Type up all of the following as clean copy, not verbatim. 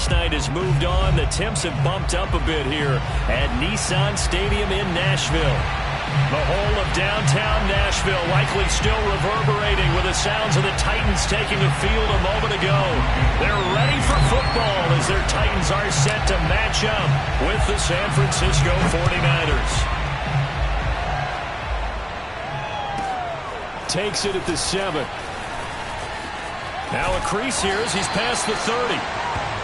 last night has moved on. The temps have bumped up a bit here at Nissan Stadium in Nashville. The whole of downtown Nashville likely still reverberating with the sounds of the Titans taking the field a moment ago. They're ready for football as their Titans are set to match up with the San Francisco 49ers. Takes it at the 7. Now a crease here as he's past the 30.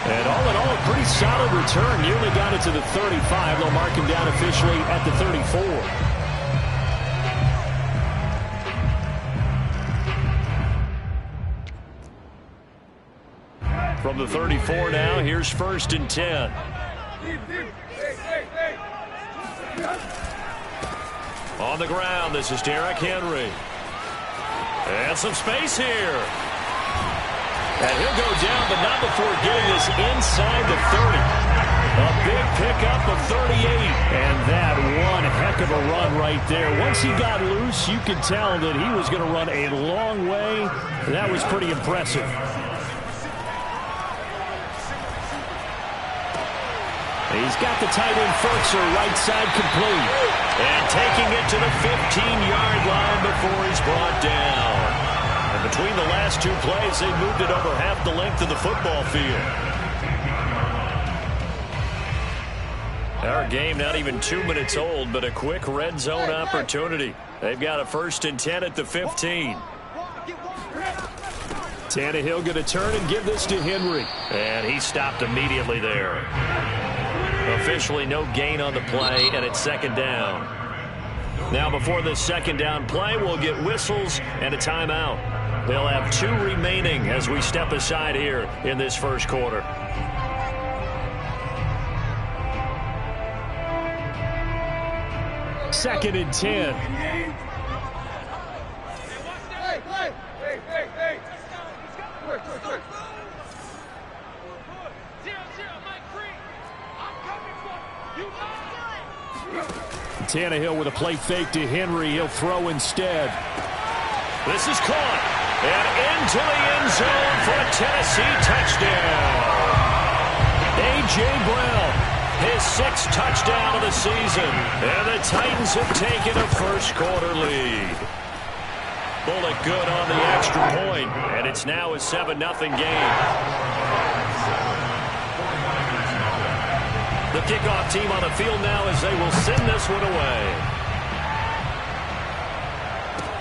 And all in all, a pretty solid return. Nearly got it to the 35. They'll mark him down officially at the 34. From the 34 now, here's 1st and 10. On the ground, this is Derrick Henry. And some space here. And he'll go down, but not before getting this inside the 30. A big pickup of 38. And that one heck of a run right there. Once he got loose, you could tell that he was going to run a long way. That was pretty impressive. He's got the tight end Furtzer right side complete. And taking it to the 15-yard line before he's brought down. And between the last two plays, they moved it over half the length of the football field. Our game not even 2 minutes old, but a quick red zone opportunity. They've got a 1st and 10 at the 15. Tannehill going to turn and give this to Henry. And he stopped immediately there. Officially no gain on the play, and it's 2nd down. Now before this 2nd down play, we'll get whistles and a timeout. They'll have 2 remaining as we step aside here in this first quarter. Second and 10. Tannehill with a play fake to Henry. He'll throw instead. This is caught. And into the end zone for a Tennessee touchdown. A.J. Brown, his 6th touchdown of the season. And the Titans have taken a first quarter lead. Bullet good on the extra point. And it's now a 7-0 game. The kickoff team on the field now as they will send this one away.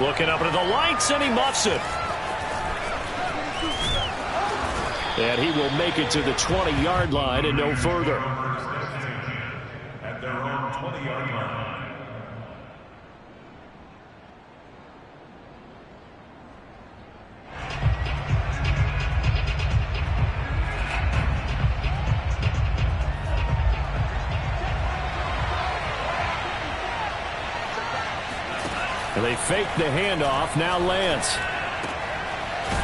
Looking up into the lights, and he muffs it. And he will make it to the 20-yard line and no further. At their own 20-yard line. And they fake the handoff. Now Lance.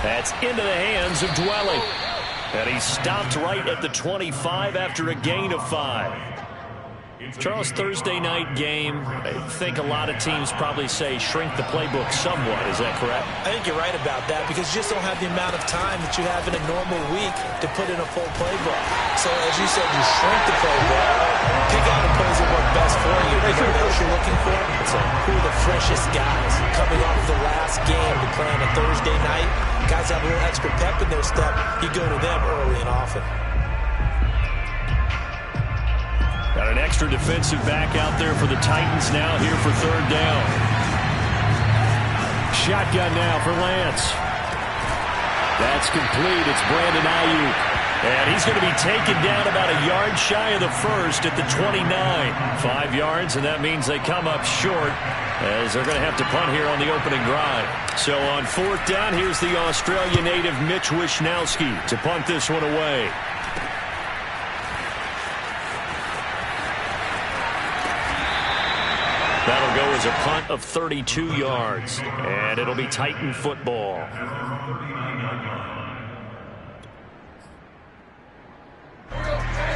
That's into the hands of Dwelly. And he stopped right at the 25 after a gain of 5. Charles, Thursday night game, I think a lot of teams probably say shrink the playbook somewhat. Is that correct? I think you're right about that because you just don't have the amount of time that you have in a normal week to put in a full playbook. So, as you said, you shrink the playbook, pick out the plays that work best for you. You know what else you're looking for? So, who are the freshest guys coming off the last game to play on a Thursday night? Guys have a little extra pep in their step. You go to them early and often. Got an extra defensive back out there for the Titans now here for 3rd down. Shotgun now for Lance. That's complete. It's Brandon Ayuk. And he's going to be taken down about a yard shy of the first at the 29. 5 yards, and that means they come up short as they're going to have to punt here on the opening drive. So on 4th down, here's the Australia native Mitch Wishnowsky to punt this one away. That'll go as a punt of 32 yards, and it'll be Titan football.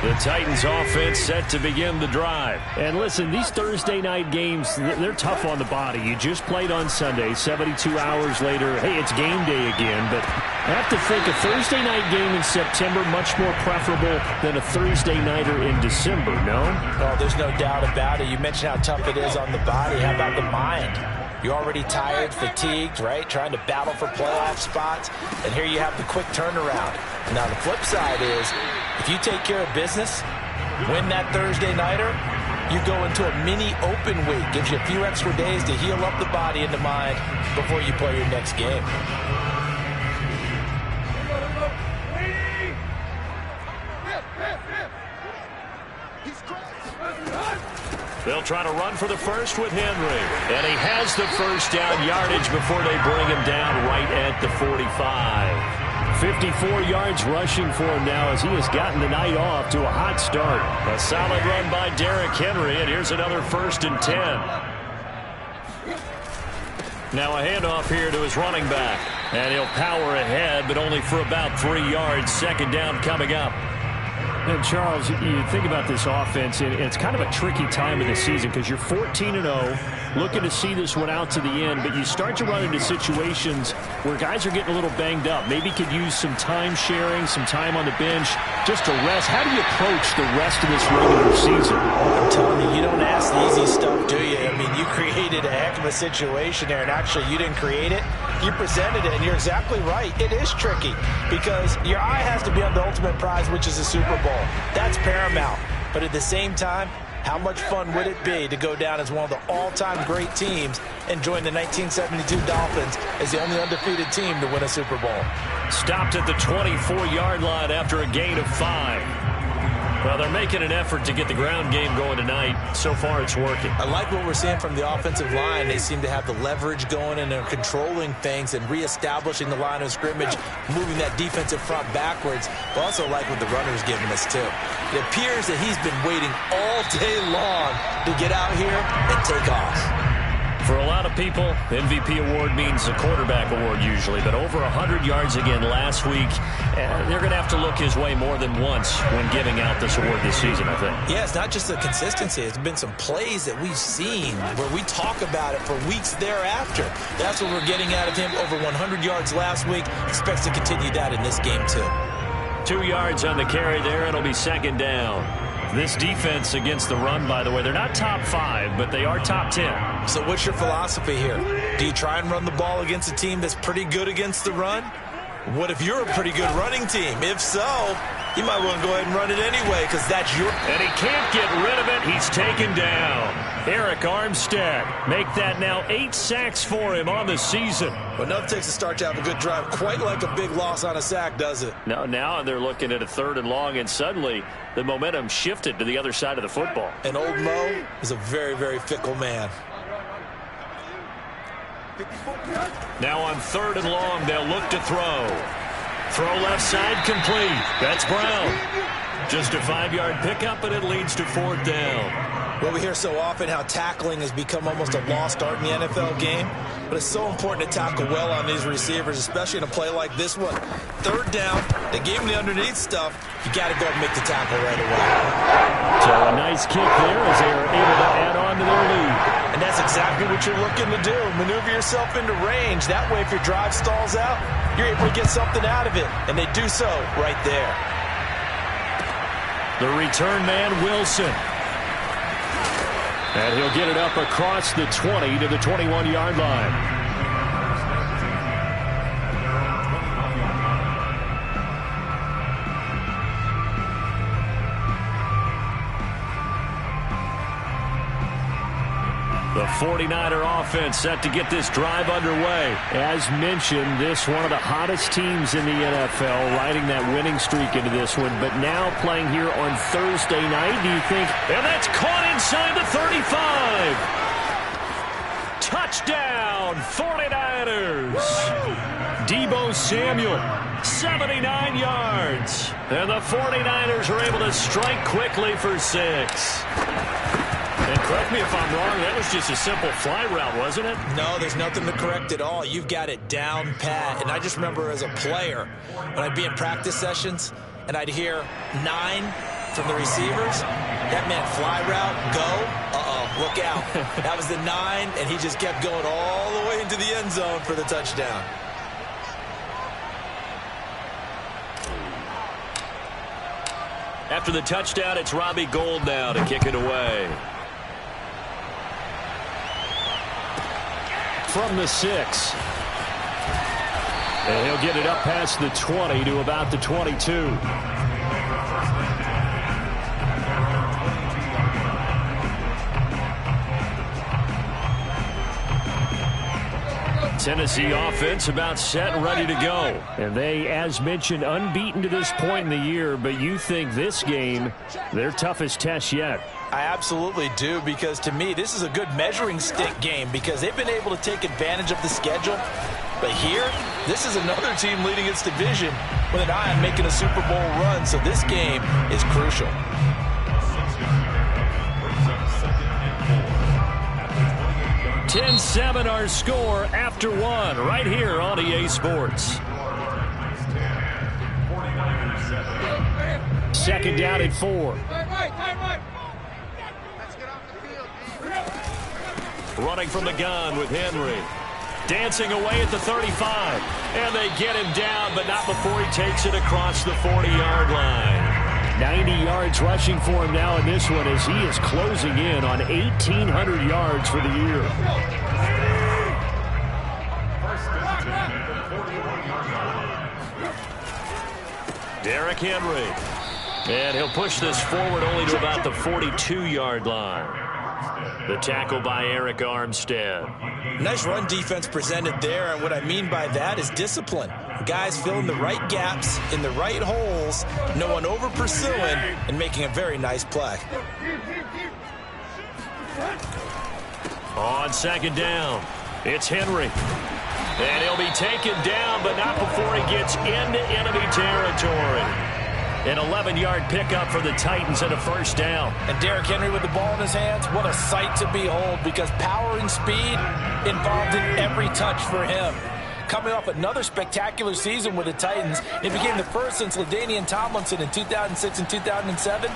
The Titans offense set to begin the drive. And listen, these Thursday night games, they're tough on the body. You just played on Sunday, 72 hours later. Hey, it's game day again. But I have to think a Thursday night game in September much more preferable than a Thursday nighter in December, no? Oh, there's no doubt about it. You mentioned how tough it is on the body. How about the mind? You're already tired, fatigued, right? Trying to battle for playoff spots. And here you have the quick turnaround. Now, the flip side is, if you take care of business, win that Thursday nighter, you go into a mini open week. Gives you a few extra days to heal up the body and the mind before you play your next game. They'll try to run for the first with Henry. And he has the first down yardage before they bring him down right at the 45. 54 yards rushing for him now as he has gotten the night off to a hot start. A solid run by Derrick Henry, and here's another 1st and 10. Now a handoff here to his running back. And he'll power ahead, but only for about 3 yards. 2nd down coming up. And Charles, you think about this offense, and it's kind of a tricky time of the season because you're 14-0, looking to see this one out to the end, but you start to run into situations where guys are getting a little banged up. Maybe could use some time sharing, some time on the bench just to rest. How do you approach the rest of this regular season? I'm telling you, you don't ask the easy stuff, do you? I mean, you created a heck of a situation there, and actually you didn't create it. You presented it, and you're exactly right. It is tricky because your eye has to be on the ultimate prize, which is the Super Bowl. That's paramount. But at the same time, how much fun would it be to go down as one of the all-time great teams and join the 1972 Dolphins as the only undefeated team to win a Super Bowl? Stopped at the 24-yard line after a gain of 5. Well, they're making an effort to get the ground game going tonight. So far, it's working. I like what we're seeing from the offensive line. They seem to have the leverage going, and they're controlling things and reestablishing the line of scrimmage, moving that defensive front backwards. But also like what the runner's giving us, too. It appears that he's been waiting all day long to get out here and take off. For a lot of people, MVP award means a quarterback award usually, but over 100 yards again last week. They're going to have to look his way more than once when giving out this award this season, I think. Yeah, it's not just the consistency. It's been some plays that we've seen where we talk about it for weeks thereafter. That's what we're getting out of him. Over 100 yards last week. Expects to continue that in this game, too. 2 yards on the carry there. It'll be 2nd down. This defense against the run, by the way, they're not top 5, but they are top 10. So what's your philosophy here? Do you try and run the ball against a team that's pretty good against the run? What if you're a pretty good running team? If so, you might want to go ahead and run it anyway because that's your... And he can't get rid of it. He's taken down. Eric Armstead make that now 8 sacks for him on the season. But nothing takes a start to have a good drive quite like a big loss on a sack, does it? Now they're looking at a 3rd and long, and suddenly the momentum shifted to the other side of the football. And old Mo is a very, very fickle man. Now on 3rd and long, they'll look to throw. Throw left side complete. That's Brown. Just a 5-yard pickup, and it leads to 4th down. Well, we hear so often how tackling has become almost a lost art in the NFL game, but it's so important to tackle well on these receivers, especially in a play like this one. 3rd down, they gave him the underneath stuff. You got to go and make the tackle right away. So a nice kick there as they are able to add on to their lead. And that's exactly what you're looking to do. Maneuver yourself into range. That way, if your drive stalls out, you're able to get something out of it. And they do so right there. The return man, Wilson. And he'll get it up across the 20 to the 21-yard line. The 49er offense set to get this drive underway. As mentioned, this one of the hottest teams in the NFL, riding that winning streak into this one, but now playing here on Thursday night. Do you think? And that's caught inside the 35. Touchdown, 49ers. Deebo Samuel, 79 yards. And the 49ers are able to strike quickly for 6. And correct me if I'm wrong, that was just a simple fly route, wasn't it? No, there's nothing to correct at all. You've got it down pat. And I just remember as a player, when I'd be in practice sessions, and I'd hear 9, from the receivers. That meant fly route, go, look out. That was the 9, and he just kept going all the way into the end zone for the touchdown. After the touchdown, it's Robbie Gould now to kick it away. From the 6. And he'll get it up past the 20 to about the 22. Tennessee offense about set and ready to go. And they, as mentioned, unbeaten to this point in the year, but you think this game, their toughest test yet. I absolutely do, because to me, this is a good measuring stick game because they've been able to take advantage of the schedule. But here, this is another team leading its division with an eye on making a Super Bowl run, so this game is crucial. 10-7 our score after 1 right here on EA Sports. Second down at 4. Running from the gun with Henry. Dancing away at the 35. And they get him down, but not before he takes it across the 40-yard line. 90 yards rushing for him now in this one as he is closing in on 1,800 yards for the year. Derrick Henry. And he'll push this forward only to about the 42-yard line. The tackle by Eric Armstead. Nice run defense presented there, and what I mean by that is discipline. Guys filling the right gaps in the right holes, no one over pursuing, and making a very nice play. On second down, it's Henry. And he'll be taken down, but not before he gets into enemy territory. An 11-yard pickup for the Titans and a first down. And Derrick Henry with the ball in his hands, what a sight to behold, because power and speed involved in every touch for him. Coming off another spectacular season with the Titans, it became the first since LaDainian Tomlinson in 2006 and 2007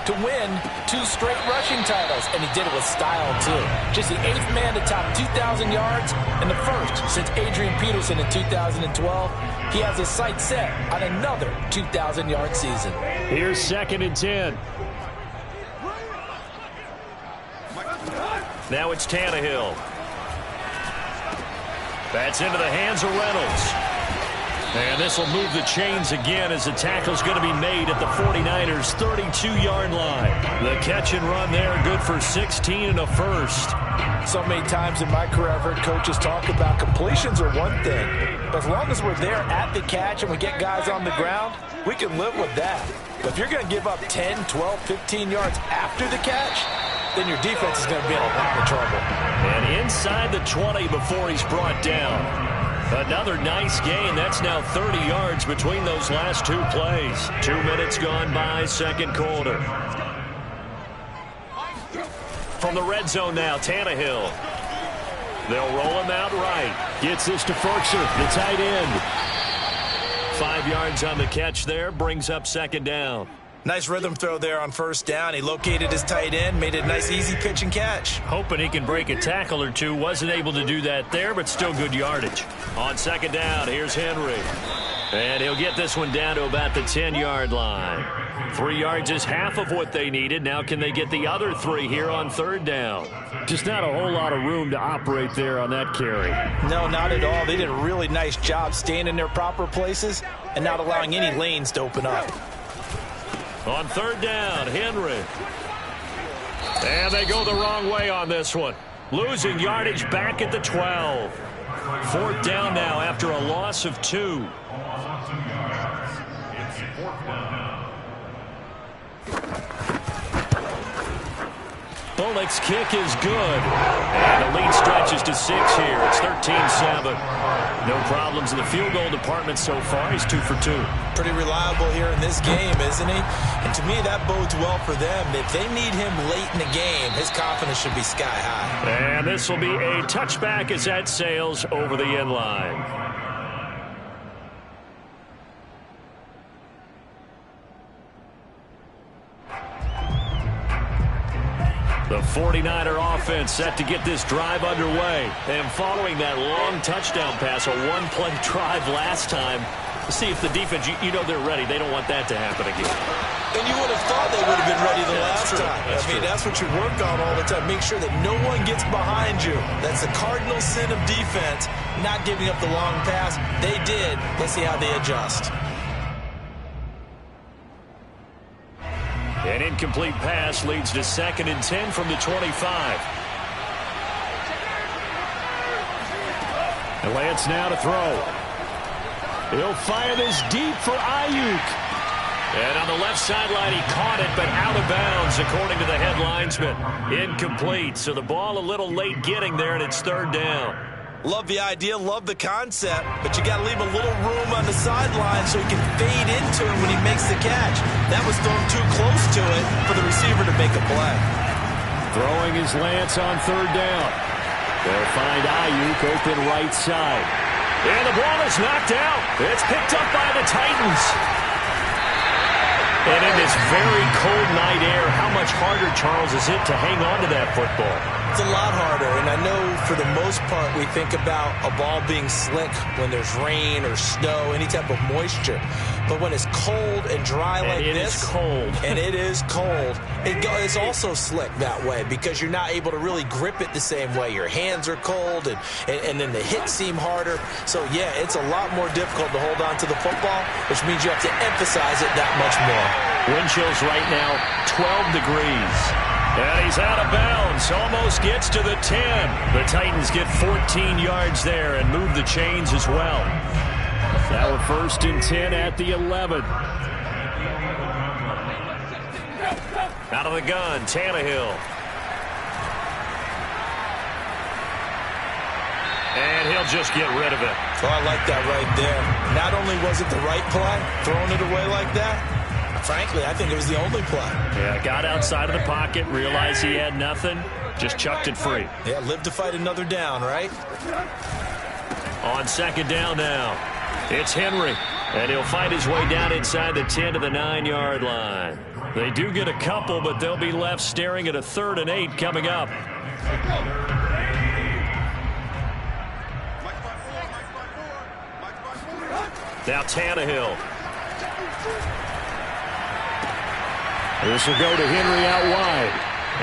to win 2 straight rushing titles, and he did it with style too. Just the 8th man to top 2,000 yards and the first since Adrian Peterson in 2012. He has his sights set on another 2,000-yard season. Here's second and 10. Now it's Tannehill. That's into the hands of Reynolds. And this will move the chains again as the tackle's going to be made at the 49ers' 32-yard line. The catch and run there, good for 16 and a first. So many times in my career I've heard coaches talk about completions are one thing. But as long as we're there at the catch and we get guys on the ground, we can live with that. But if you're going to give up 10, 12, 15 yards after the catch, then your defense is going to be in a lot of trouble. And inside the 20 before he's brought down. Another nice gain. That's now 30 yards between those last 2 plays. 2 minutes gone by, second quarter. From the red zone now, Tannehill. They'll roll him out right. Gets this to Ferkser, the tight end. 5 yards on the catch there, brings up second down. Nice rhythm throw there on first down. He located his tight end, made it a nice easy pitch and catch. Hoping he can break a tackle or two. Wasn't able to do that there, but still good yardage. On second down, here's Henry. And he'll get this one down to about the 10-yard line. 3 yards is half of what they needed. Now can they get the other 3 here on third down? Just not a whole lot of room to operate there on that carry. No, not at all. They did a really nice job staying in their proper places and not allowing any lanes to open up. On third down, Henry. And they go the wrong way on this one. Losing yardage back at the 12. Fourth down now after a loss of 2. Bullock's kick is good. And the lead stretches to 6 here. It's 13-7. No problems in the field goal department so far. He's 2 for 2. Pretty reliable here in this game, isn't he? And to me, that bodes well for them. If they need him late in the game, his confidence should be sky high. And this will be a touchback as that sails over the end line. The 49er offense set to get this drive underway. And following that long touchdown pass, a one-play drive last time, see if the defense, you know they're ready. They don't want that to happen again. And you would have thought they would have been ready the last time. That's what you work on all the time. Make sure that no one gets behind you. That's the cardinal sin of defense, not giving up the long pass. They did. Let's see how they adjust. An incomplete pass leads to 2nd and 10 from the 25. And Lance now to throw. He'll fire this deep for Ayuk. And on the left sideline, he caught it, but out of bounds, according to the head linesman. Incomplete, so the ball a little late getting there, and it's 3rd down. Love the idea, love the concept, but you got to leave a little room on the sideline so he can fade into it when he makes the catch. That was thrown too close to it for the receiver to make a play. Throwing his Lance on 3rd down. They'll find Ayuk open right side. And the ball is knocked out. It's picked up by the Titans. And in this very cold night air, how much harder, Charles, is it to hang on to that football? It's a lot harder, and I know for the most part we think about a ball being slick when there's rain or snow, any type of moisture. But when it's cold and dry like this, it's cold. And it is cold, it's also slick that way because you're not able to really grip it the same way. Your hands are cold, and then the hits seem harder. So, yeah, it's a lot more difficult to hold on to the football, which means you have to emphasize it that much more. Wind chills right now, 12 degrees. And he's out of bounds, almost gets to the 10. The Titans get 14 yards there and move the chains as well. Now a 1st and 10 at the 11. Out of the gun, Tannehill. And he'll just get rid of it. Oh, I like that right there. Not only was it the right play, throwing it away like that, frankly, I think it was the only play. Yeah, got outside of the pocket, realized he had nothing, just chucked it free. Yeah, live to fight another down, right? On 2nd down now, it's Henry, and he'll fight his way down inside the 10 to the 9-yard line. They do get a couple, but they'll be left staring at a 3rd and 8 coming up. Now Tannehill. This will go to Henry out wide.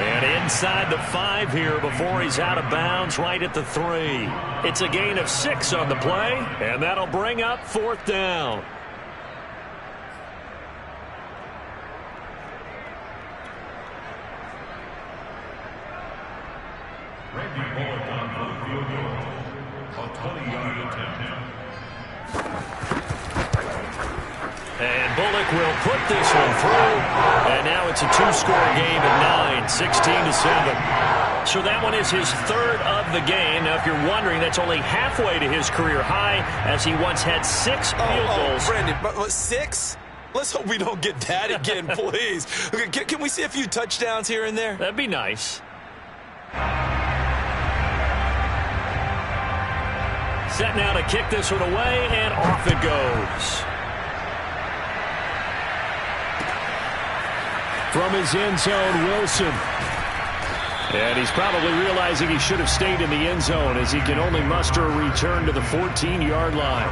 And inside the 5 here before he's out of bounds right at the 3. It's a gain of 6 on the play, and that'll bring up 4th down. Randy Bullock on for the field goal. A 20-yard attempt. And Bullock will put this one through. And now it's a 2-score game at 9, 16-7. So that one is his 3rd of the game. Now, if you're wondering, that's only halfway to his career high, as he once had 6 field goals. Brandon, but 6? Let's hope we don't get that again, please. Okay, can we see a few touchdowns here and there? That'd be nice. Set now to kick this one away, and off it goes. From his end zone, Wilson. And he's probably realizing he should have stayed in the end zone as he can only muster a return to the 14-yard line.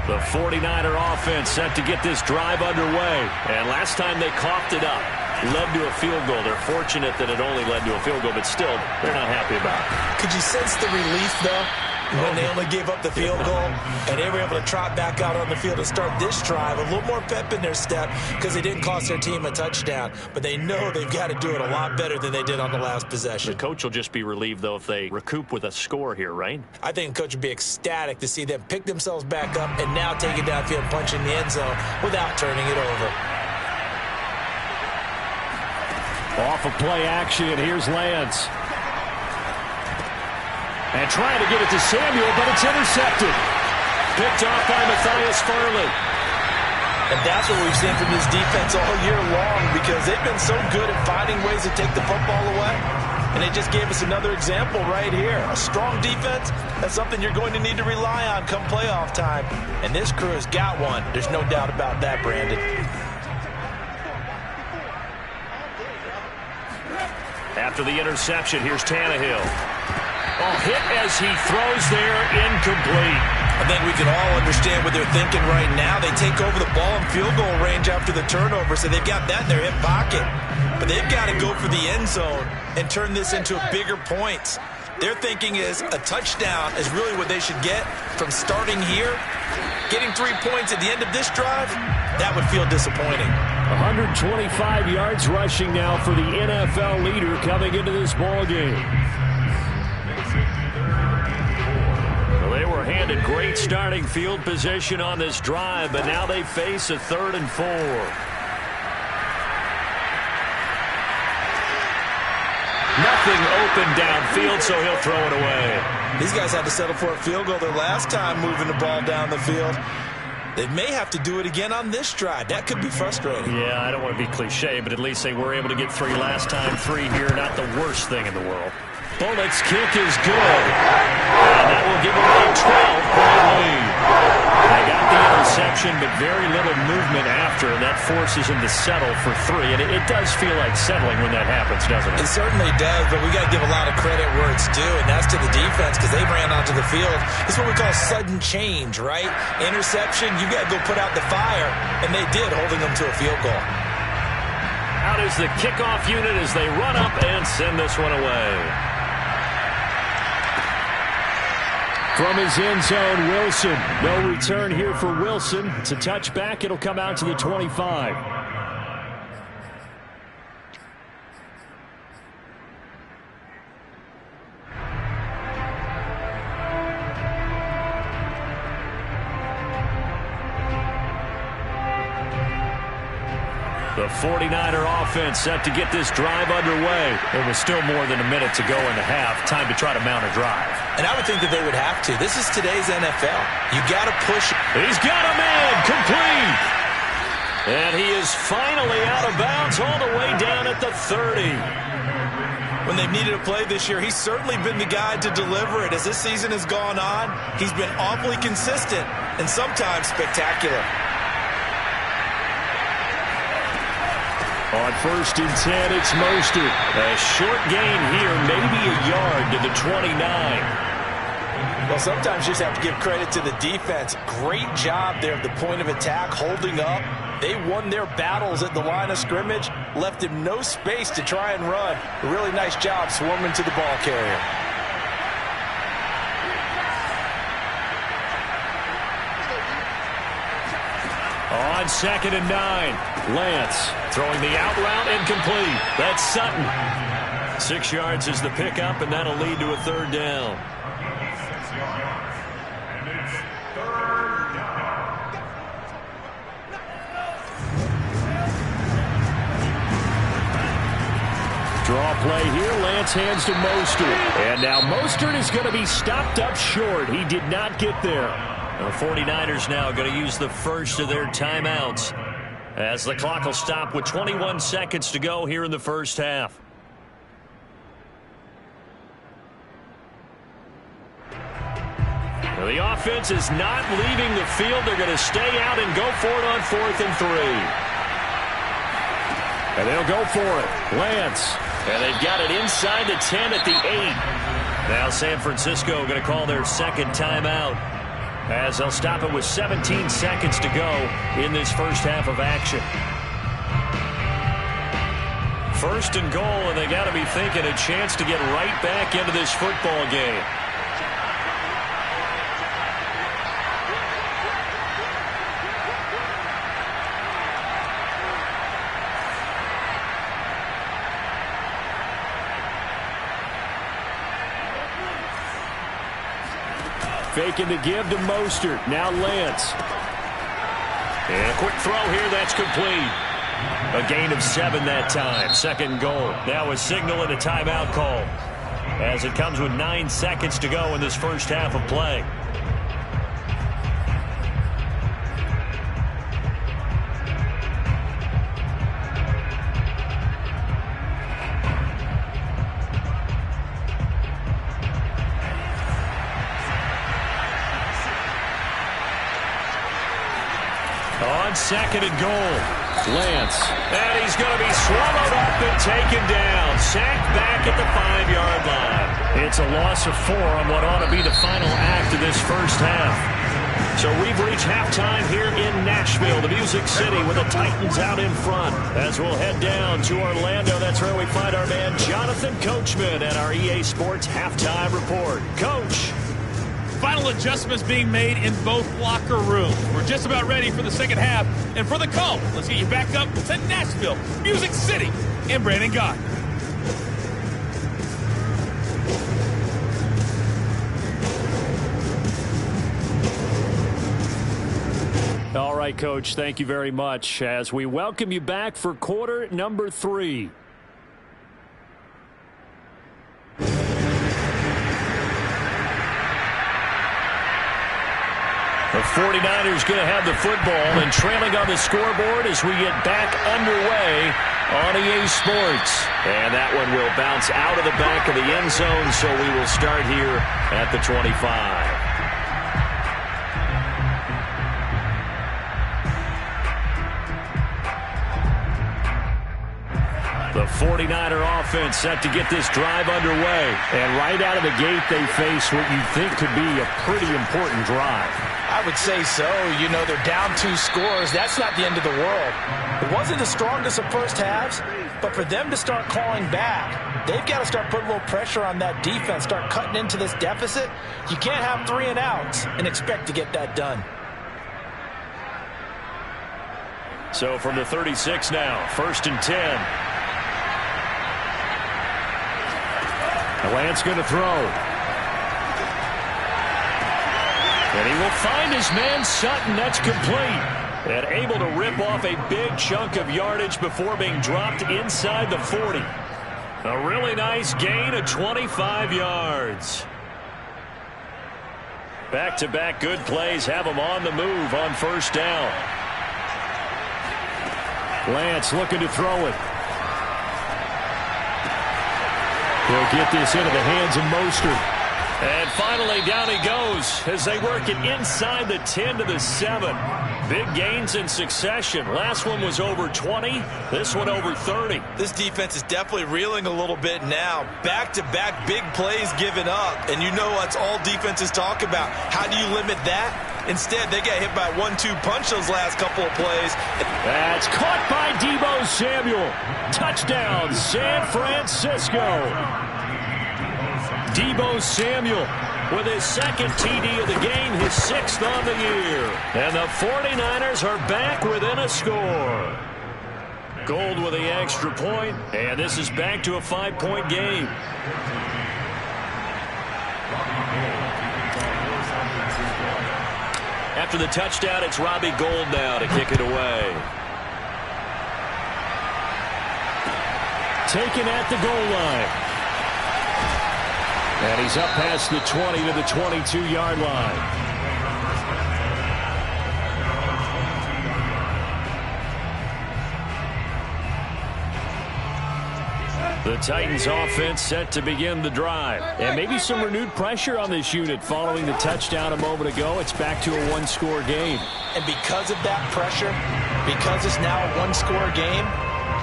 The 49er offense set to get this drive underway. And last time they coughed it up, led to a field goal. They're fortunate that it only led to a field goal, but still, they're not happy about it. Could you sense the relief, though? When they only gave up the field goal, and they were able to trot back out on the field and start this drive. A little more pep in their step because they didn't cost their team a touchdown. But they know they've got to do it a lot better than they did on the last possession. The coach will just be relieved, though, if they recoup with a score here, right? I think the coach would be ecstatic to see them pick themselves back up and now take it downfield and punch in the end zone without turning it over. Off of play action, here's Lance. And trying to get it to Samuel, but it's intercepted. Picked off by Matthias Farley. And that's what we've seen from this defense all year long because they've been so good at finding ways to take the football away. And they just gave us another example right here. A strong defense, that's something you're going to need to rely on come playoff time. And this crew has got one. There's no doubt about that, Brandon. After the interception, here's Tannehill. Oh, hit as he throws there, incomplete. I think we can all understand what they're thinking right now. They take over the ball in field goal range after the turnover, so they've got that in their hip pocket. But they've got to go for the end zone and turn this into bigger points. Their thinking is a touchdown is really what they should get from starting here. Getting 3 points at the end of this drive, that would feel disappointing. 125 yards rushing now for the NFL leader coming into this ball game. Well, they were handed great starting field position on this drive, but now they face a 3rd and 4. Nothing open downfield, so he'll throw it away. These guys had to settle for a field goal their last time moving the ball down the field. They may have to do it again on this drive. That could be frustrating. Yeah, I don't want to be cliche, but at least they were able to get 3 last time. 3 here, not the worst thing in the world. Bullock's kick is good. And that will give them a 12-point lead. They got the interception, but very little movement after, and that forces them to settle for 3. And it does feel like settling when that happens, doesn't it? It certainly does, but we got to give a lot of credit where it's due, and that's to the defense because they ran onto the field. It's what we call sudden change, right? Interception, you got to go put out the fire, and they did, holding them to a field goal. Out is the kickoff unit as they run up and send this one away. From his end zone, Wilson. No return here for Wilson. It's a touchback. It'll come out to the 25. The 49er offense set to get this drive underway. There was still more than a minute to go in the half. Time to try to mount a drive. And I would think that they would have to. This is today's NFL. You got to push. He's got a man complete. And he is finally out of bounds all the way down at the 30. When they've needed a play this year, he's certainly been the guy to deliver it. As this season has gone on, he's been awfully consistent and sometimes spectacular. On 1st and 10, it's Mostert. A short gain here, maybe a yard to the 29. Well, sometimes you just have to give credit to the defense. Great job there at the point of attack, holding up. They won their battles at the line of scrimmage, left him no space to try and run. A really nice job swarming to the ball carrier. On 2nd and 9, Lance throwing the out route incomplete. That's Sutton. 6 yards is the pickup, and that'll lead to a 3rd down. Draw play here. Lance hands to Mostert. And now Mostert is going to be stopped up short. He did not get there. The 49ers now going to use the first of their timeouts as the clock will stop with 21 seconds to go here in the first half. Well, the offense is not leaving the field. They're going to stay out and go for it on 4th and 3. And they'll go for it. Lance. And they've got it inside the 10 at the 8. Now San Francisco going to call their 2nd timeout, as they'll stop it with 17 seconds to go in this first half of action. 1st and goal, and they got to be thinking a chance to get right back into this football game. Faking the give to Mostert. Now Lance. And a quick throw here. That's complete. A gain of 7 that time. 2nd goal. Now a signal and a timeout call, as it comes with 9 seconds to go in this first half of play. On second and goal, Lance. And he's going to be swallowed up and taken down. Sacked back at the 5-yard line. It's a loss of 4 on what ought to be the final act of this first half. So we've reached halftime here in Nashville, the Music City, with the Titans out in front. As we'll head down to Orlando, that's where we find our man Jonathan Coachman at our EA Sports Halftime Report. Coach. Final adjustments being made in both locker rooms. We're just about ready for the second half. And for the call, let's get you back up to Nashville, Music City, and Brandon Gott. All right, Coach, thank you very much as we welcome you back for quarter number 3. The 49ers going to have the football and trailing on the scoreboard as we get back underway on EA Sports. And that one will bounce out of the back of the end zone, so we will start here at the 25. The 49er offense set to get this drive underway. And right out of the gate, they face what you think could be a pretty important drive. I would say so. You know, they're down 2 scores. That's not the end of the world. It wasn't the strongest of first halves, but for them to start clawing back, they've got to start putting a little pressure on that defense, start cutting into this deficit. You can't have 3 and outs and expect to get that done. So from the 36 now, 1st and 10. Lance going to throw. And he will find his man Sutton. That's complete. And able to rip off a big chunk of yardage before being dropped inside the 40. A really nice gain of 25 yards. Back-to-back good plays have him on the move on 1st down. Lance looking to throw it. He'll get this into the hands of Mostert. And finally, down he goes as they work it inside the 10 to the 7. Big gains in succession. Last one was over 20. This one over 30. This defense is definitely reeling a little bit now. Back-to-back big plays given up. And you know that's all defenses talk about. How do you limit that? Instead, they got hit by a 1-2 punch those last couple of plays. That's caught by Deebo Samuel. Touchdown, San Francisco. Deebo Samuel with his 2nd TD of the game, his 6th on the year. And the 49ers are back within a score. Gold with the extra point, and this is back to a 5-point game. After the touchdown, it's Robbie Gould now to kick it away. Taken at the goal line. And he's up past the 20 to the 22-yard line. The Titans offense set to begin the drive. And maybe some renewed pressure on this unit following the touchdown a moment ago. It's back to a 1-score game. And because of that pressure, because it's now a 1-score game,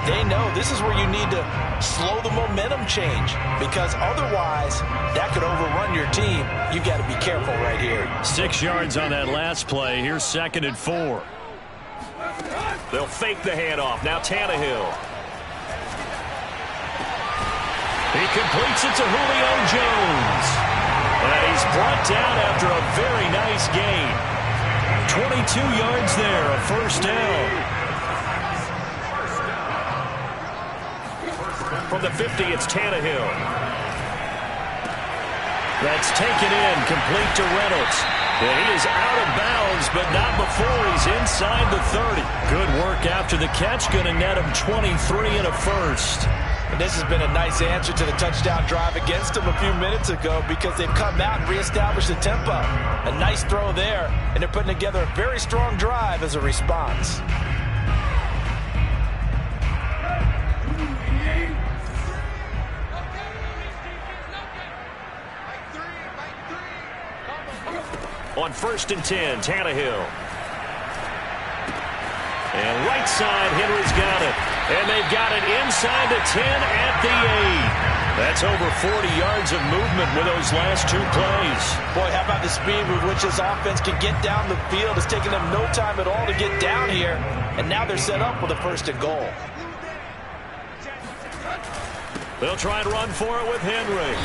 they know this is where you need to slow the momentum change, because otherwise that could overrun your team. You've got to be careful right here. 6 yards on that last play. Here's 2nd and 4. They'll fake the handoff. Now Tannehill. He completes it to Julio Jones. And he's brought down after a very nice gain. 22 yards there, a 1st down. From the 50, it's Tannehill. That's taken in, complete to Reynolds. And he is out of bounds, but not before he's inside the 30. Good work after the catch, going to net him 23 and a 1st. And this has been a nice answer to the touchdown drive against them a few minutes ago, because they've come out and reestablished the tempo. A nice throw there, and they're putting together a very strong drive as a response. On 1st and 10, Tannehill. And right side, Henry's got it. And they've got it inside the 10 at the 8. That's over 40 yards of movement with those last 2 plays. Boy, how about the speed with which this offense can get down the field? It's taken them no time at all to get down here. And now they're set up with a 1st and goal. They'll try and run for it with Henry.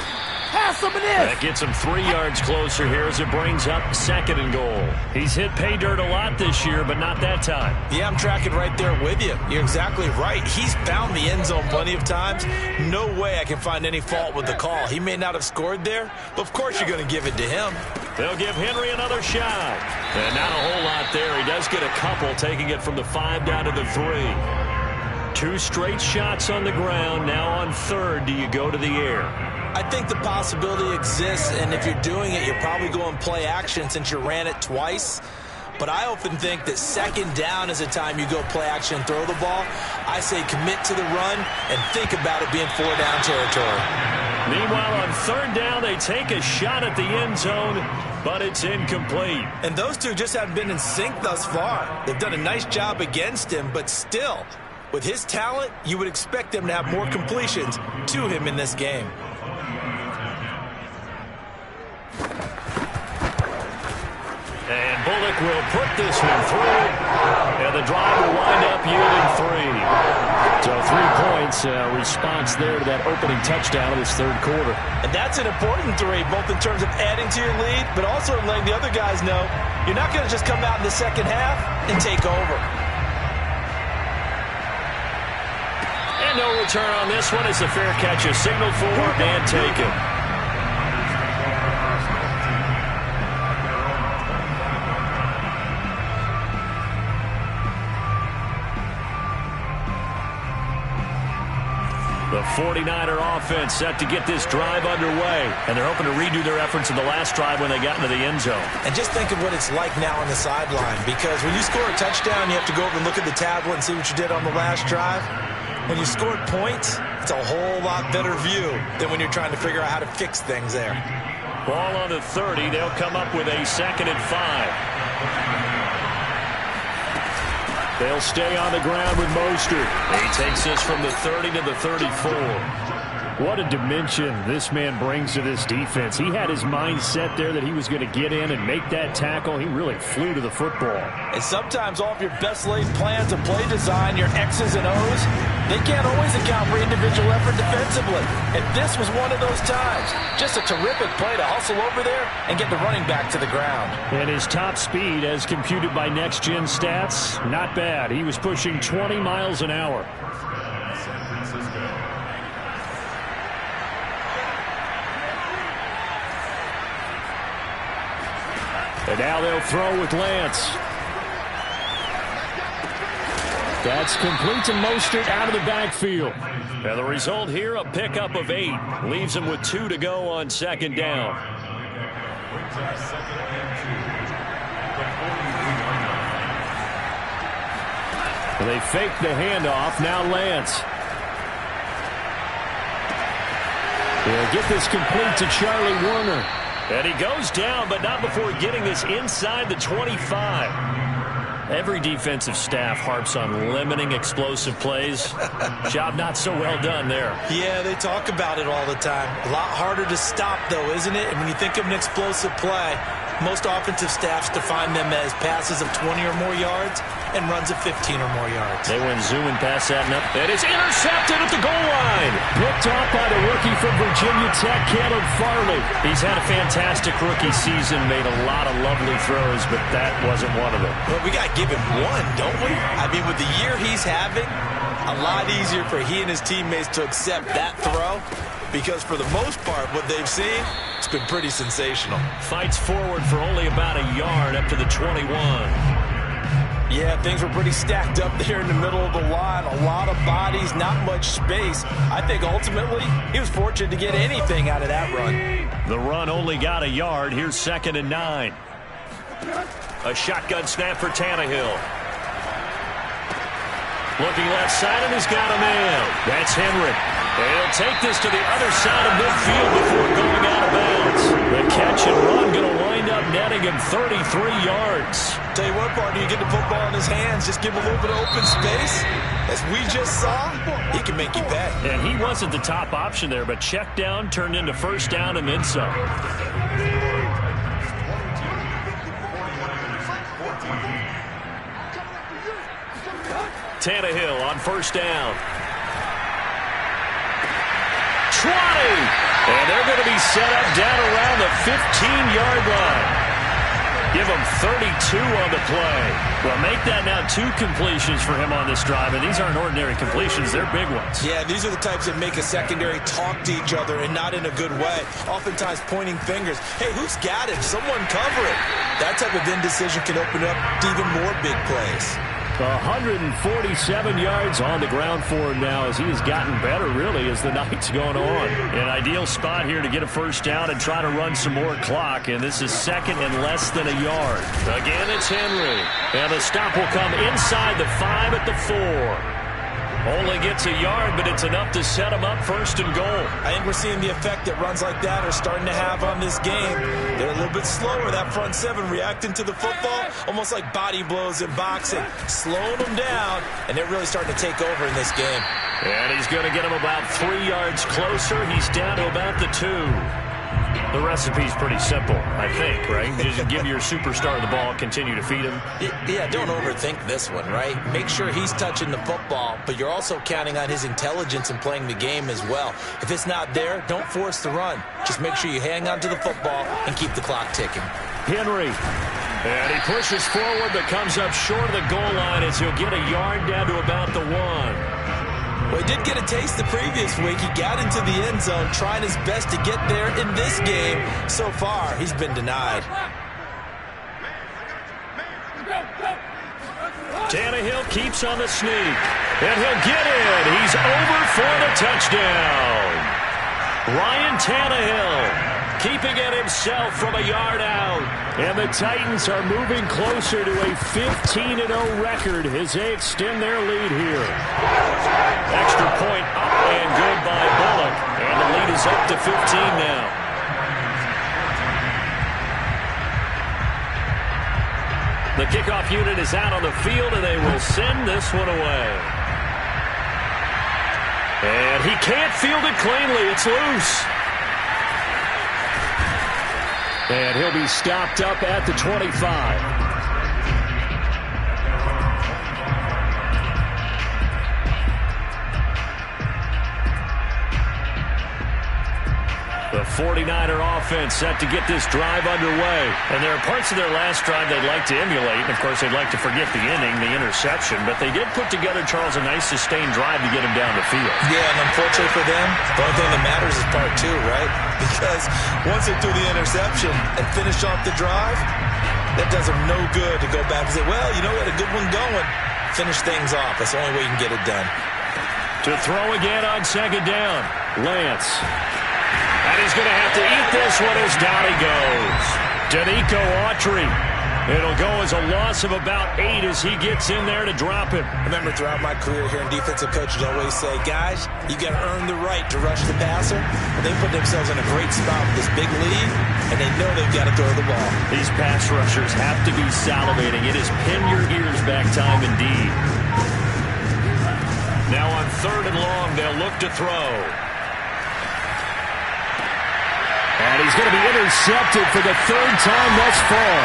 Pass him in. That gets him 3 yards closer here as it brings up 2nd and goal. He's hit pay dirt a lot this year, but not that time. Yeah, I'm tracking right there with you. You're exactly right. He's found the end zone plenty of times. No way I can find any fault with the call. He may not have scored there, but of course you're going to give it to him. They'll give Henry another shot. And not a whole lot there. He does get a couple, taking it from the 5 down to the 3. 2 straight shots on the ground. Now on 3rd, do you go to the air? I think the possibility exists, and if you're doing it, you're probably going play action since you ran it twice. But I often think that 2nd down is the time you go play action and throw the ball. I say commit to the run and think about it being 4-down territory. Meanwhile, on 3rd down, they take a shot at the end zone, but it's incomplete. And those two just haven't been in sync thus far. They've done a nice job against him, but still, with his talent, you would expect them to have more completions to him in this game. And Bullock will put this one through, and the drive will wind up yielding 3. So 3 points, response there to that opening touchdown of this 3rd quarter. And that's an important 3, both in terms of adding to your lead, but also letting the other guys know you're not going to just come out in the 2nd half and take over. And no return on this one as the fair catch is signaled for and taken. The 49er offense set to get this drive underway. And they're hoping to redo their efforts in the last drive when they got into the end zone. And just think of what it's like now on the sideline, because when you score a touchdown, you have to go over and look at the tablet and see what you did on the last drive. When you scored points, it's a whole lot better view than when you're trying to figure out how to fix things there. Ball on the 30. They'll come up with a 2nd and 5. They'll stay on the ground with Mostert. He takes this from the 30 to the 34. What a dimension this man brings to this defense. He had his mind set there that he was going to get in and make that tackle. He really flew to the football. And sometimes all of your best laid plans of play design, your X's and O's, they can't always account for individual effort defensively. And this was one of those times. Just a terrific play to hustle over there and get the running back to the ground. And his top speed, as computed by Next Gen Stats, not bad. He was pushing 20 miles an hour. And now they'll throw with Lance. That's complete to Mostert out of the backfield. And the result here, a pickup of 8. Leaves him with 2 to go on 2nd down. They fake the handoff. Now Lance. They'll get this complete to Charlie Warner. And he goes down, but not before getting this inside the 25. Every defensive staff harps on limiting explosive plays. Job not so well done there. Yeah, they talk about it all the time. A lot harder to stop, though, isn't it? And when you think of an explosive play, most offensive staffs define them as passes of 20 or more yards and runs of 15 or more yards. They went zooming past that. And it's intercepted at the goal line. Picked off by the rookie from Virginia Tech, Caleb Farley. He's had a fantastic rookie season, made a lot of lovely throws, but that wasn't one of them. Well, we got to give him one, don't we? I mean, with the year he's having, a lot easier for he and his teammates to accept that throw, because for the most part, what they've seen, it's been pretty sensational. Fights forward for only about a yard up to the 21. Yeah, things were pretty stacked up there in the middle of the line. A lot of bodies, not much space. I think ultimately he was fortunate to get anything out of that run. The run only got a yard. Here's 2nd and 9. A shotgun snap for Tannehill. Looking left side, and he's got a man. That's Henry. And he'll take this to the other side of midfield before going out of bounds. The catch and run going to wind up netting him 33 yards. Tell you what, partner, you get the football in his hands, just give him a little bit of open space. As we just saw, he can make you pay. And he wasn't the top option there, but check down turned into first down and then some. Tannehill on first down. 20! And they're going to be set up down around the 15-yard line. Give him 32 on the play. Well, make that now 2 completions for him on this drive, and these aren't ordinary completions. They're big ones. Yeah, these are the types that make a secondary talk to each other and not in a good way. Oftentimes pointing fingers. Hey, who's got it? Someone cover it. That type of indecision can open up to even more big plays. 147 yards on the ground for him now as he has gotten better, really, as the night's gone on. An ideal spot here to get a first down and try to run some more clock, and this is second and less than a yard. Again, it's Henry, and the stop will come inside the 5 at the 4. Only gets a yard, but it's enough to set him up first and goal. I think we're seeing the effect that runs like that are starting to have on this game. They're a little bit slower, that front 7, reacting to the football, almost like body blows in boxing, slowing them down, and they're really starting to take over in this game. And he's going to get him about 3 yards closer. He's down to about the 2. The recipe's pretty simple, I think, right? Just give your superstar the ball, continue to feed him. Yeah, don't overthink this one, right? Make sure he's touching the football, but you're also counting on his intelligence in playing the game as well. If it's not there, don't force the run. Just make sure you hang on to the football and keep the clock ticking. Henry. And he pushes forward, but comes up short of the goal line as he'll get a yard down to about the 1. Well, he did get a taste the previous week. He got into the end zone, trying his best to get there in this game. So far, he's been denied. Tannehill keeps on the sneak, and he'll get in. He's over for the touchdown. Ryan Tannehill keeping it himself from a yard out. And the Titans are moving closer to a 15-0 record as they extend their lead here. Extra point up and good by Bullock. And the lead is up to 15 now. The kickoff unit is out on the field, and they will send this one away. And he can't field it cleanly. It's loose. And he'll be stopped up at the 25. The 49er offense set to get this drive underway. And there are parts of their last drive they'd like to emulate. And, of course, they'd like to forget the inning, the interception. But they did put together, Charles, a nice sustained drive to get him down the field. Yeah, and unfortunately for them, the only thing that matters is part 2, right? Because once they threw the interception and finished off the drive, that does them no good to go back and say, well, you know what, a good one going. Finish things off. That's the only way you can get it done. To throw again on second down, Lance. And he's going to have to eat this one as down he goes. Danico Autry. It'll go as a loss of about 8 as he gets in there to drop him. I remember throughout my career here in defensive coaches always say, guys, you got to earn the right to rush the passer. They put themselves in a great spot with this big lead, and they know they've got to throw the ball. These pass rushers have to be salivating. It is pin your ears back time indeed. Now on 3rd and long, they'll look to throw. And he's going to be intercepted for the 3rd time thus far.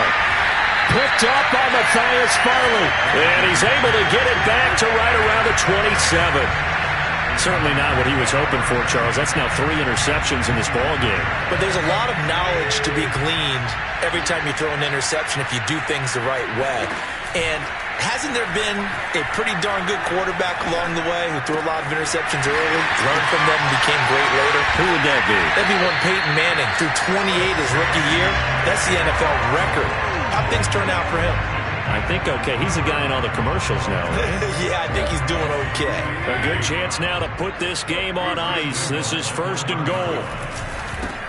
Picked up by Matthias Farley. And he's able to get it back to right around the 27. Certainly not what he was hoping for, Charles. That's now 3 interceptions in this ball game. But there's a lot of knowledge to be gleaned every time you throw an interception if you do things the right way. And hasn't there been a pretty darn good quarterback along the way who threw a lot of interceptions early, learned from them, and became great later? Who would that be? That'd be one Peyton Manning. Threw 28 his rookie year. That's the NFL record. How'd things turn out for him? I think okay. He's the guy in all the commercials now, right? Yeah, I think he's doing okay. A good chance now to put this game on ice. This is 1st and goal.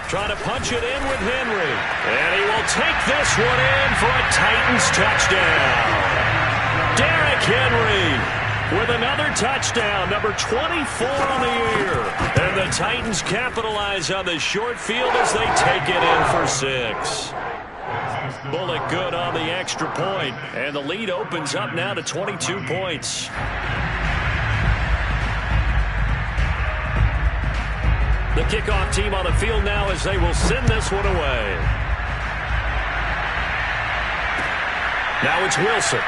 Trying to punch it in with Henry. And he will take this one in for a Titans touchdown. Derrick Henry with another touchdown, number 24 on the year. And the Titans capitalize on the short field as they take it in for 6. Bullock good on the extra point, and the lead opens up now to 22 points. The kickoff team on the field now as they will send this one away. Now it's Wilson.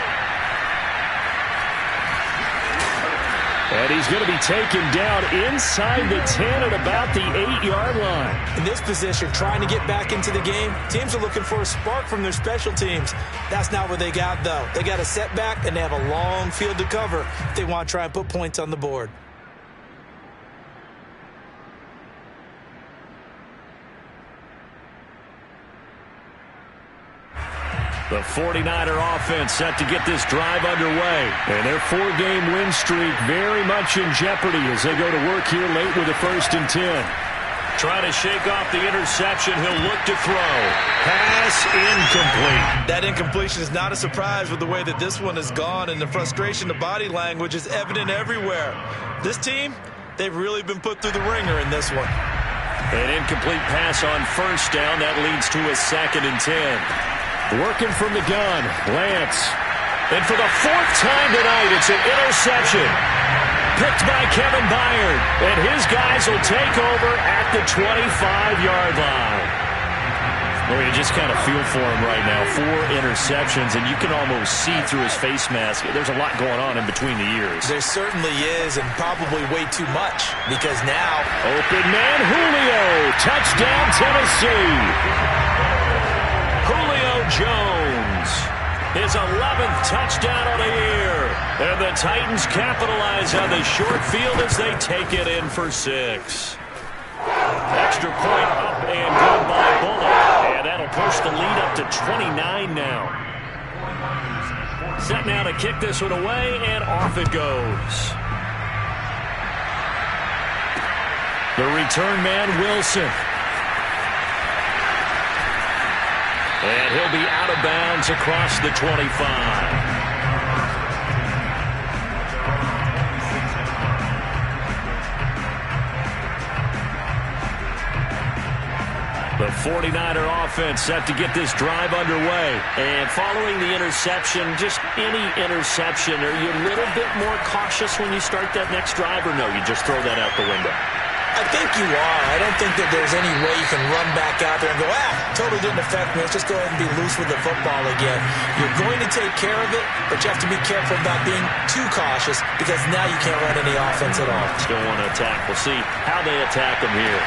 And he's going to be taken down inside the 10 at about the 8-yard line. In this position, trying to get back into the game, teams are looking for a spark from their special teams. That's not what they got, though. They got a setback, and they have a long field to cover if they want to try and put points on the board. The 49er offense set to get this drive underway. And their 4-game win streak very much in jeopardy as they go to work here late with a 1st and 10. Trying to shake off the interception. He'll look to throw. Pass incomplete. That incompletion is not a surprise with the way that this one has gone, and the frustration, the body language is evident everywhere. This team, they've really been put through the ringer in this one. An incomplete pass on 1st down. That leads to a 2nd and 10. Working from the gun, Lance. And for the 4th time tonight, it's an interception. Picked by Kevin Byard. And his guys will take over at the 25-yard line. Well, you just kind of feel for him right now. 4 interceptions, and you can almost see through his face mask. There's a lot going on in between the ears. There certainly is, and probably way too much, because now... Open man, Julio. Touchdown, Tennessee. Julio Jones, his 11th touchdown of the year. And the Titans capitalize on the short field as they take it in for 6. Extra point up and good by Bullock. And that'll push the lead up to 29 now. Set now to kick this one away, and off it goes. The return man, Wilson. And he'll be out of bounds across the 25. The 49er offense set to get this drive underway. And following the interception, just any interception, are you a little bit more cautious when you start that next drive, or no, you just throw that out the window? I think you are. I don't think that there's any way you can run back out there and go, totally didn't affect me. Let's just go ahead and be loose with the football again. You're going to take care of it, but you have to be careful about being too cautious because now you can't run any offense at all. Still want to attack. We'll see how they attack them here.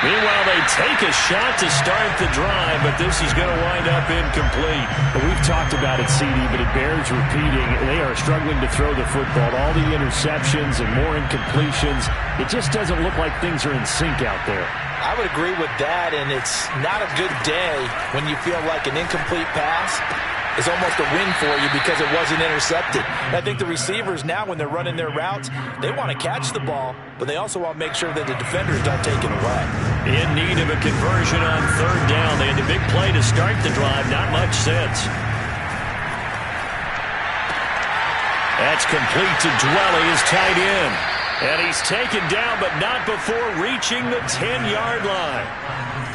Meanwhile, they take a shot to start the drive, but this is going to wind up incomplete. We've talked about it, CD, but it bears repeating. They are struggling to throw the football. All the interceptions and more incompletions. It just doesn't look like things are in sync out there. I would agree with that, and it's not a good day when you feel like an incomplete pass is almost a win for you because it wasn't intercepted. And I think the receivers now, when they're running their routes, they want to catch the ball, but they also want to make sure that the defenders don't take it away. In need of a conversion on 3rd down. They had a big play to start the drive. Not much sense. That's complete to Dwelly, his tight end. And he's taken down, but not before reaching the 10-yard line.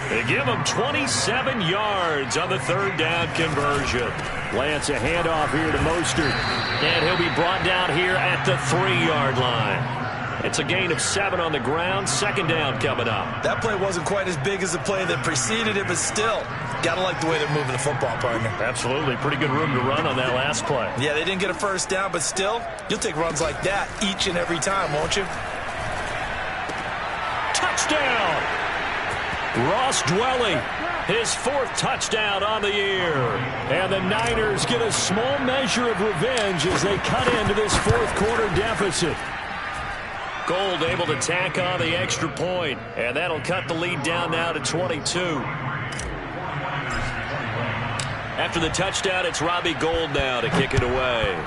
They give him 27 yards on the 3rd down conversion. Lance, a handoff here to Mostert. And he'll be brought down here at the 3-yard line. It's a gain of 7 on the ground. 2nd down coming up. That play wasn't quite as big as the play that preceded it, but still, got to like the way they're moving the football, partner. Absolutely. Pretty good room to run on that last play. Yeah, they didn't get a 1st down, but still, you'll take runs like that each and every time, won't you? Touchdown! Ross Dwelly, his 4th touchdown on the year. And the Niners get a small measure of revenge as they cut into this 4th quarter deficit. Gold able to tack on the extra point, and that'll cut the lead down now to 22. After the touchdown, it's Robbie Gould now to kick it away.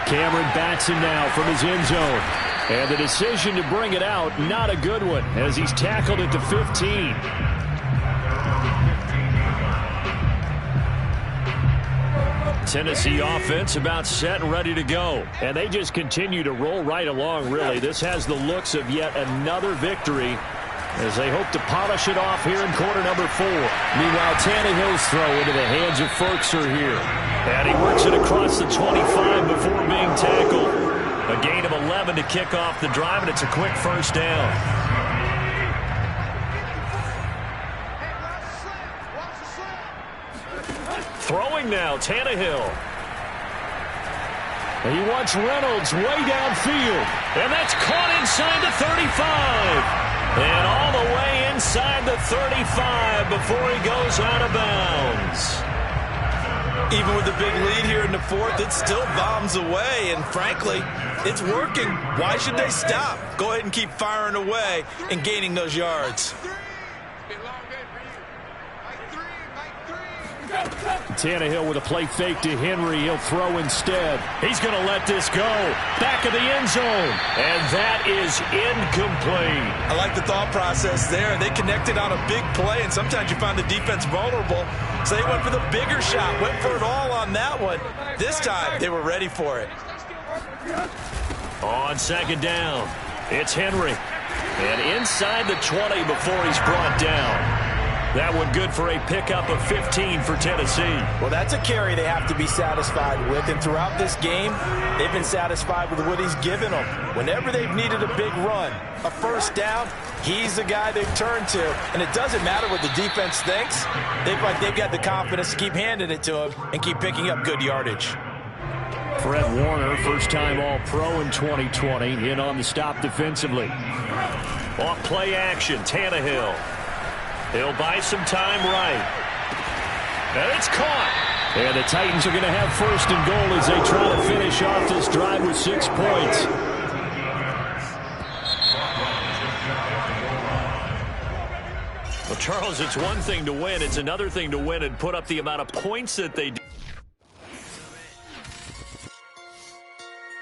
Cameron Batson now from his end zone. And the decision to bring it out, not a good one, as he's tackled at the 15. Tennessee offense about set and ready to go. And they just continue to roll right along, really. This has the looks of yet another victory as they hope to polish it off here in quarter number 4. Meanwhile, Tannehill's throw into the hands of Ferkser here. And he works it across the 25 before being tackled. A gain of 11 to kick off the drive, and it's a quick first down. Throwing now, Tannehill. He wants Reynolds way downfield. And that's caught inside the 35. And all the way inside the 35 before he goes out of bounds. Even with the big lead here in the 4th, it still bombs away. And frankly, it's working. Why should they stop? Go ahead and keep firing away and gaining those yards. Tannehill with a play fake to Henry. He'll throw instead. He's going to let this go. Back of the end zone. And that is incomplete. I like the thought process there. They connected on a big play, and sometimes you find the defense vulnerable. So they went for the bigger shot, went for it all on that one. This time, they were ready for it. On second down, it's Henry. And inside the 20 before he's brought down. That one good for a pickup of 15 for Tennessee. Well, that's a carry they have to be satisfied with. And throughout this game, they've been satisfied with what he's given them. Whenever they've needed a big run, a first down, he's the guy they've turned to. And it doesn't matter what the defense thinks. They've got the confidence to keep handing it to him and keep picking up good yardage. Fred Warner, first-time All-Pro in 2020, in on the stop defensively. Off play action, Tannehill. He'll buy some time right. And it's caught. And the Titans are going to have first and goal as they try to finish off this drive with 6 points. Well, Charles, it's one thing to win. It's another thing to win and put up the amount of points that they do.